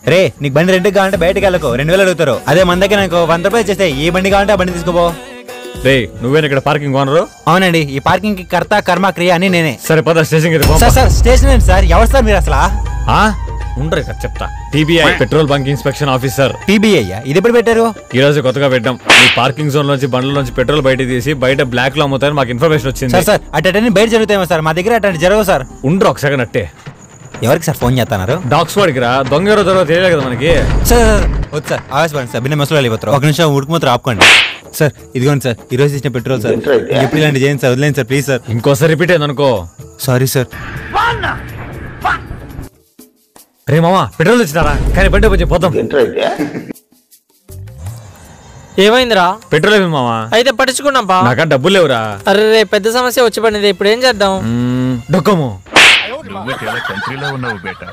రే నీకు బండి రెంట్కి కావాలంటే బయటకు వెళ్ళకు 2000 అడుగుతారు. అదే మన దగ్గర నాకు 100 రూపాయలు చేస్తే ఏ బండి కావాలంటే ఆ బండి తీసుకోపో. రే నువ్వేనా ఇక్కడ పార్కింగ్ ఓనరు? అవునండి, ఈ పార్కింగ్ కి కర్త కర్మ క్రియ అని నేనే. సరే పద స్టేషన్. సార్ స్టేషన్ ఏంటి సార్? ఎవరు సార్ మీరు అసలు? ఉండరు ఇక్కడ చెప్తా. TBI petrol bunk inspection officer. TBI ఇది ఎప్పుడు పెట్టారు? ఈ రోజు కొత్తగా పెట్టాం. ఈ పార్కింగ్ జోన్ నుంచి బండ్ల నుంచి పెట్రోల్ బయట తీసి బయట బ్లాక్ లో అమ్ముతారని మాకు ఇన్ఫర్మేషన్ వచ్చింది. సార్ అటెండ్ బయట జరుగుతాయేమో సార్, మా దగ్గర అటెండ్ జరగవు సార్. ఉండరు ఒక సెకండ్ అట్టే. ఎవరికి సార్ ఫోన్ చేస్తున్నారు? డాగ్స్ వాడికి రా. దొంగ ఎవరో దొరవ తెలియదు కదా మనకి. సార్ వద్దు సార్, ఆవేశపడండి సార్, బిన్న మసలు వెళ్ళిపోతారు. ఒక నిమిషం ఉడుకుమూత్రం ఆపుకోండి సార్. ఇదిగోండి సార్, ఈ రోజు ఇచ్చిన పెట్రోల్ సార్. ఎప్పుడు ఇలాంటి చేయండి సార్, వదిలేండి సార్ ప్లీజ్ సార్. ఇంకోసారి రిపీట్ అయింది అనుకో. Sorry sir. రే మామా పెట్రోల్ తెచ్చినారా? కానీ బండి కొంచెం పోతాం. ఏమైందిరా? పెట్రోల్ అయిపోయింది మామా. అయితే పట్టించుకున్నాం బా. నాకా డబ్బులు లేవురా. అరే పెద్ద సమస్య వచ్చి పడింది, ఇప్పుడు ఏం చేద్దాం? డొక్కము. కంట్రీలో ఉన్నావు బేటా.